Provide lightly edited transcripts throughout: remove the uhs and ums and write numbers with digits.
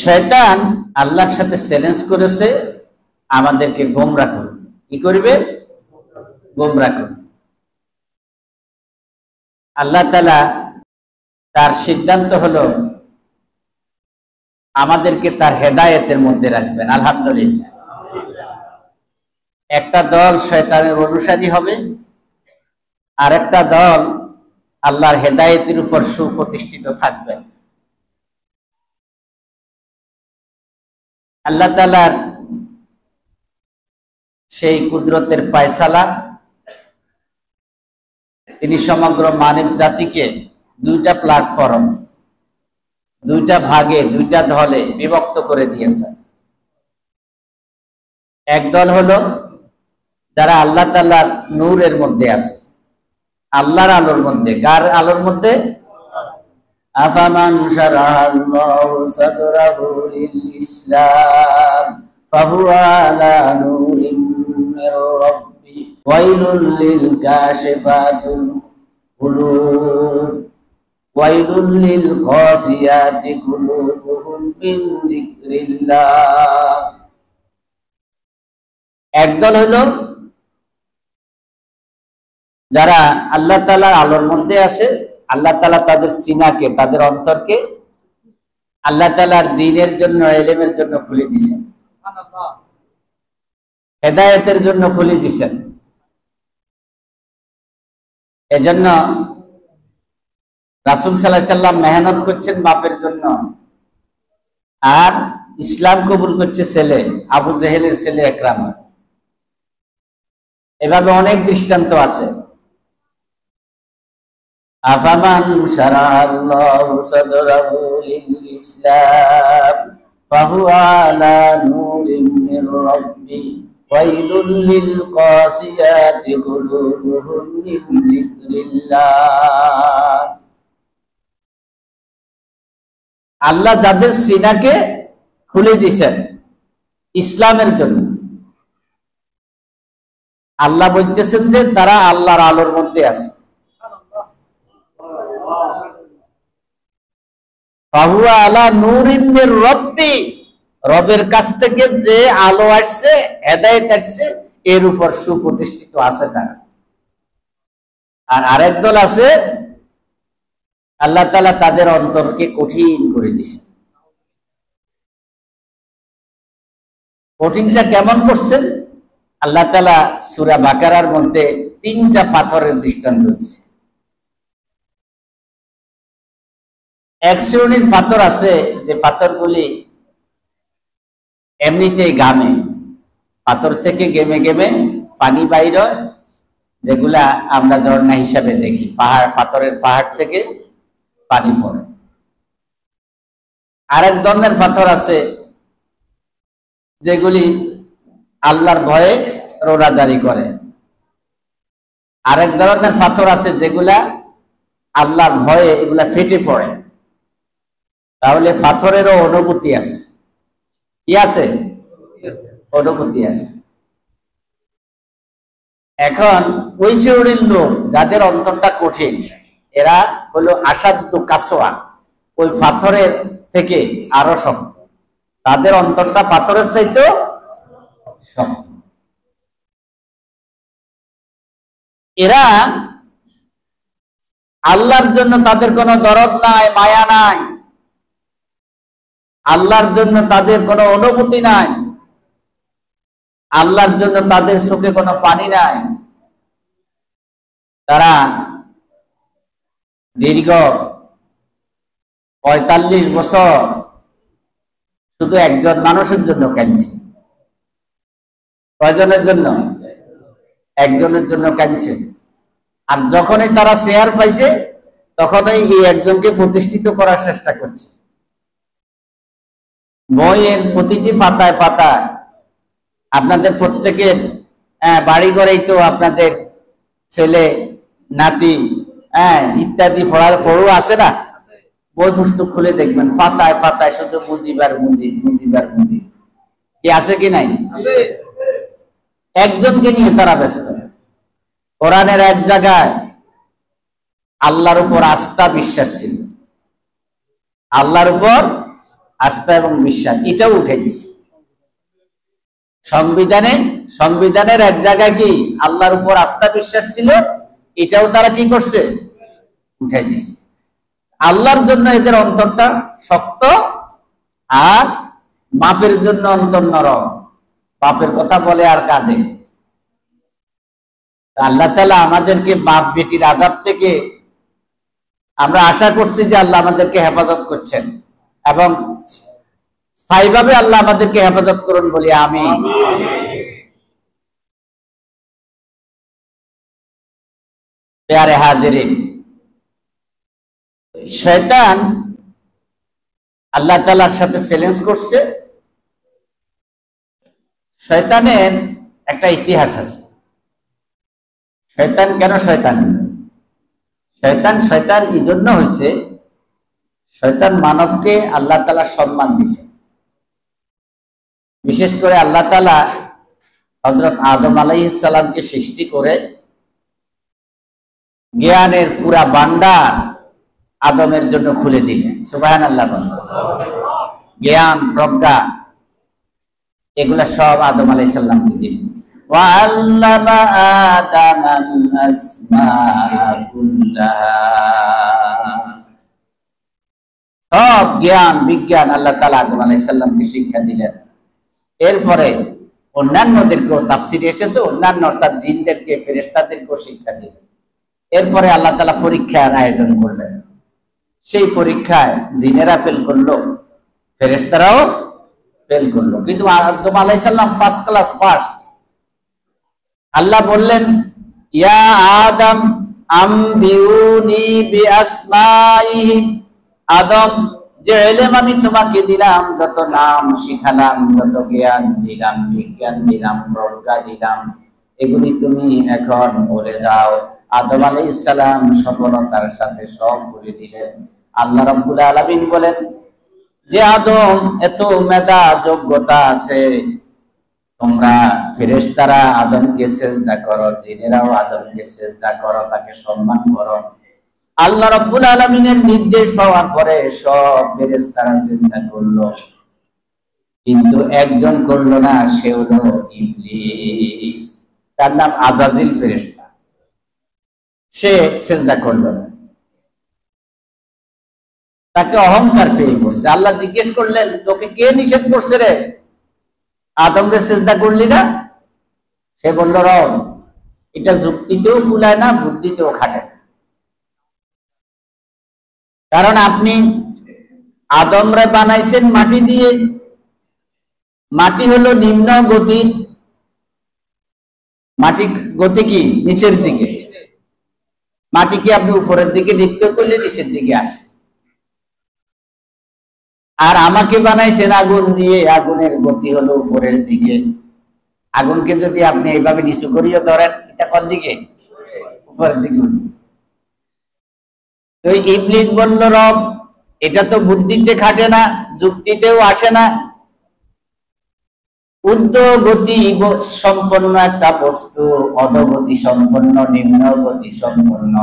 শয়তান আল্লাহর সাথে চ্যালেঞ্জ করেছে আমাদেরকে গোমরাহ করবে। কি করবে? গোমরাহ করবে। আল্লাহ তাআলা তার সিদ্ধান্ত হলো আমাদেরকে তার হেদায়েতের মধ্যে রাখবেন। আলহামদুলিল্লাহ। একটা দল শয়তানের অনুসারী হবে, আর একটা দল আল্লাহর হেদায়েতের উপর সুপ্রতিষ্ঠিত থাকবে। আল্লাহ তাআলার সেই কুদরতের ফায়সালা, তিনি সমগ্র মানব জাতিকে দুইটা প্ল্যাটফর্ম, দুইটা ভাগে, দুইটা দলে বিভক্ত করে দিয়েছেন। এক দল হলো যারা আল্লাহ তাআলার নূরের মধ্যে আছে, আল্লাহর আলোর মধ্যে। কার আলোর মধ্যে? আফামান শারাহাল্লাহু সাদরাহু লিল ইসলাম ফাহুয়া আলা নূরিম মির রাব্বি ওয়াইলুল লিল কাশিফাতুল কুলুব ওয়াইলুল লিল কাসিয়াতি কুলুবুহুম মিন যিকরিল্লাহ। একদল হলো যারা আল্লাহ তাআলার আলোর মধ্যে আসে, আল্লাহ তাআলা তাদের সিনাকে, তাদের অন্তরকে আল্লাহ তাআলার দ্বীনের জন্য, ইলমের জন্য খুলে দিয়েছেন, হেদায়েতের জন্য খুলে দিয়েছেন। এজন্য রাসূল সাল্লাল্লাহু আলাইহি সাল্লাম মেহনত করছেন বাপের জন্য, আর ইসলাম কবুল করছে ছেলে, আবু জেহেলের ছেলে ইকরাম। এভাবে অনেক দৃষ্টান্ত আছে। আফামান শারাহাল্লাহু সাদরাহু লিল ইসলাম ফাহুয়া আলা নূরিম মির রাব্বি ওয়াইলুল লিল কাসিয়াতি কুলুবুহুম মিন যিকরিল্লাহ। আল্লাহ যাদের সিনাকে খুলে দিয়েছেন ইসলামের জন্য, আল্লাহ বলতেছেন যে তারা আল্লাহর আলোর মধ্যে আছে। ফাহুয়া আলা নূরিম মির রাব্বি, রবের কাছ থেকে যে আলো আসছে, হেদায়েত আসছে, এর উপর সুপ্রতিষ্ঠিত আছে তারা। আর আরেক দল আছে আল্লাহ তাআলা তাদের অন্তরকে কঠিন করে দিয়েছে। কঠিনটা কেমন করছেন? আল্লাহ তাআলা সূরা বাকারার মধ্যে 3টা পাথরের দৃষ্টান্ত দিয়েছে। এক শ্রেণীর পাথর আছে যে পাথরগুলি এমনিতেই গামে, পাথর থেকে গেমে গেমে পানি বাইর হয়, যেগুলা আমরা ঝর্ণা হিসাবে দেখি, পাহাড়, পাথরের পাহাড় থেকে পানি পড়ে। আরেক ধরনের পাথর আছে যেগুলি আল্লাহর ভয়ে রোড়া জারি করে। আরেক ধরনের পাথর আছে যেগুলা আল্লাহর ভয়ে এগুলা ফেটে পড়ে। তাহলে পাথরেরও অনুভূতি আছে। কি আছে? অনুভূতি আছে। এখন ওই শ্রেণীর লোক যাদের অন্তরটা কঠিন, এরা হলো আসাদ্দু কাসওয়া, ওই পাথরের থেকে আরো শক্ত। তাদের অন্তরটা পাথরের চাইতেও শক্ত। এরা আল্লাহর জন্য তাদের কোনো দরদ নাই, মায়া নাই, আল্লাহর জন্য তাদের কোনো অনুভূতি নাই, আল্লাহর জন্য তাদের চোখে কোনো পানি নাই। তারা দীর্ঘ 45 বছর শুধু একজন মানুষের জন্য কাঁদছে। কয়জনের জন্য? একজনের জন্য কাঁদছে। আর যখনই তারা শেয়ার পাইছে, তখনই এই একজনকে প্রতিষ্ঠিত করার চেষ্টা করছে। বইয়ের প্রতিটি পাতায় পাতায় আপনাদের প্রত্যেকের বাড়ি ঘরেই তো আপনাদের ছেলে, নাতি, ইত্যাদি পড়ু আছে না? বই পুস্তক খুলে দেখবেন পাতায় পাতায় শুধু মুজিবার মুজিব, মুজিবার মুজিব। কি আছে কি নাই? একজনকে নিয়ে তারা ব্যস্ত। কোরআনের এক জায়গায় আল্লাহর উপর আস্থা বিশ্বাস ছিল, আল্লাহর উপর আস্থা এবং বিশ্বাস এটাও উঠে দিছে। সংবিধানের এক জায়গায় কি আল্লাহর উপর আস্থা বিশ্বাস ছিল, এটাও তারা কি করছে, উঠে দিছে। আল্লাহর জন্য এদের অন্তরটা শক্ত, আর বাপের জন্য অন্তর নরম। বাপের কথা বলে আর কাঁদে। আল্লাহ তাআলা আমাদেরকে বাপ বেটির আযাব থেকে আমরা আশা করছি যে আল্লাহ আমাদেরকে হেফাজত করছেন, এবং স্থায়ীভাবে আল্লাহ আমাদেরকে হেফাজত করুন বলি আমিন। প্যারে হাজিরিন, শয়তান আল্লাহ তাআলার সাথে চ্যালেঞ্জ করছে। শয়তানের একটা ইতিহাস আছে। শয়তান কেন শয়তান? শয়তান এই জন্য হয়েছে, শয়তান মানবকে আল্লাহ তাআলা সম্মান দিছে। বিশেষ করে আল্লাহ তাআলা হযরত আদম আলাইহিস সালামকে সৃষ্টি করে জ্ঞানের পুরা ভান্ডার আদমের জন্য খুলে দিলেন। সুবহানাল্লাহ। জ্ঞান, প্রজ্ঞা এগুলা সব আদম আলাইহিস সালামকে দিলেন। وعلم آدم الأسماء كلها, সব জ্ঞান বিজ্ঞান আল্লাহ তাআলা আদম আলাইহিস সালামকে শিক্ষা দিলেন। এরপরে অন্যান্যদেরকেও, তাফসীরে এসেছে অন্যান্য অর্থাৎ জিনদেরকে, ফেরেশতাদেরকেও শিক্ষা দিলেন। এরপরে আল্লাহ তাআলা পরীক্ষার আয়োজন করলেন। সেই পরীক্ষায় জিনেরা ফেল করলো, ফেরেশতারাও ফেল করলো, কিন্তু আদম আলাইহিস সালাম ফার্স্ট ক্লাস ফার্স্ট। আল্লাহ বললেন, ইয়া আদম আম্বিউনি বিআসমাইহিম, আদম যে ইলম আমি তোমাকে দিলাম, যত নাম শিখালাম, যত জ্ঞান দিলাম, বিজ্ঞান দিলাম, প্রজ্ঞা দিলাম, এগুলি তুমি এখন বলে দাও। আদম আলাইহিস সালাম সফলতার সাথে সব বলে দিলেন। আল্লাহ রাব্বুল আলামিন বলেন যে আদম এত মেধা যোগ্যতা আছে, তোমরা ফেরেশতারা আদমকে সিজদা করো, জিনেরাও আদমকে সিজদা করো, তাকে সম্মান করো। আল্লাহ রাব্বুল আলামিনের নির্দেশ পাওয়ার পরে সব ফেরেশতারা সিজদা করলো, কিন্তু একজন করলো না, সে হলো ইবলিস। তার নাম আজাজিল ফেরেশতা। সে সিজদা করলো না, তাকে অহংকার পেয়ে পড়ছে। আল্লাহ জিজ্ঞেস করলেন, তোকে কে নিষেধ করছে রে, আদমকে সিজদা করলি না? সে বলল, রব, এটা যুক্তিতেও কুলায় না, বুদ্ধিতেও খাটে না। কারণ আপনি আদমরে বানাইছেন মাটি দিয়ে, মাটি হলো নিম্ন গতির, মাটি গতি কি নিচের দিকে, মাটিকে আপনি উপরের দিকে নিক্ষেপ করলে নিচের দিকে আসে। আর আমাকে বানাইছেন আগুন দিয়ে, আগুনের গতি হলো উপরের দিকে। আগুনকে যদি আপনি এইভাবে নিচু করিয়ে ধরেন, এটা কোন দিকে? উপরের দিকে। তো ইবলিস বলল, রব, এটা তো বুদ্ধিতে খাটে না, যুক্তিতেও আসে না। ঊর্ধ্বগতি সম্পন্ন একটা বস্তু অধোগতি সম্পন্ন, নিম্ন গতি সম্পন্ন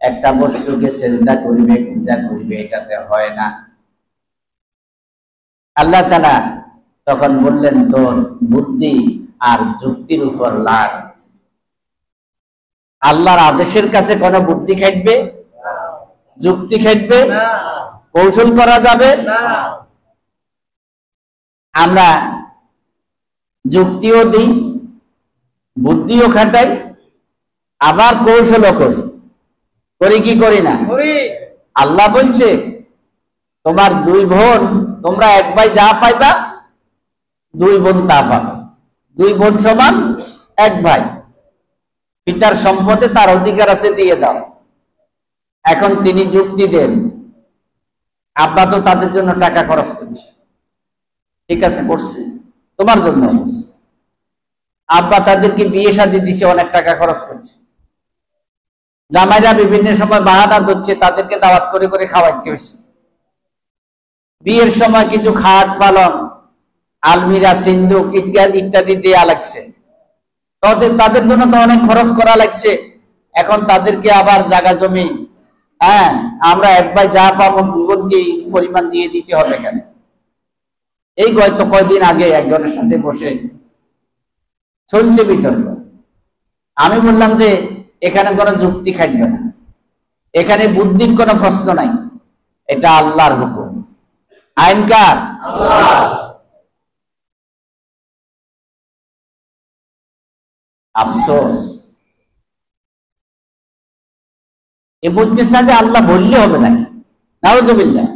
একটা বস্তুকে সিজদা করবে, পূজা করবে, এটাতে হয় না। আল্লাহ তাআলা তখন বললেন, তোর বুদ্ধি আর যুক্তির উপর লাগ। আল্লাহর আদেশের কাছে কোনো বুদ্ধি খাটবে, যুক্তি খাটবে, কৌশল করা যাবে না। আমরা যুক্তিও দিই, বুদ্ধিও খাটাই, আবার কৌশলও করি কি করি না? আল্লাহ বলছে, তোমার দুই বোন, তোমরা এক ভাই যা পাইবা, দুই বোন তা পাবে। দুই বোন সমান এক ভাই, পিতার সম্পদে তার অধিকার আছে, দিয়ে দাও। এখন তিনি যুক্তি দেন, আব্বা তো তাদের জন্য টাকা খরচ করছে, ঠিক আছে করছে, তোমার জন্য করছে। আব্বা তাদেরকে বিয়ে শাদী দিছে, অনেক টাকা খরচ করছে। জামাইরা বিভিন্ন সময় বাহানা ধরছে, তাদেরকে দাওয়াত করে করে খাওয়াইতে হয়েছে। বিয়ের সময় কিছু খাট পালন, আলমিরা, সিন্ধুক ইত্যাদি দেয়া লাগছে, তাদের জন্য তো অনেক খরচ করা লাগছে। এখন তাদেরকে আবার জায়গা জমি, আমরা এক ভাই যা পাবো দুজনকে পরিমাণ দিয়ে দিতে হবে কেন? এই হয়তো কয়দিন আগে একজনের সাথে বসে চলছে বিতর্ক। আমি বললাম যে এখানে কোনো যুক্তি খাটবে না, এখানে বুদ্ধির কোনো প্রশ্ন নাই, এটা আল্লাহর হুকুম। আইন কার? আল্লাহ। আফসোস, এ বলতেছে যে আল্লাহ বললে হবে নাকি? নাউজুবিল্লাহ।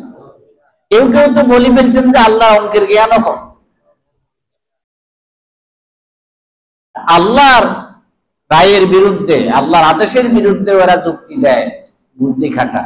কেউ কেউ তো বলি ফেলছেন যে আল্লাহ অঙ্কের জ্ঞানও কম। আল্লাহর রায়ের বিরুদ্ধে, আল্লাহর আদেশের বিরুদ্ধে ওরা যুক্তি দেয়, বুদ্ধি খাটা।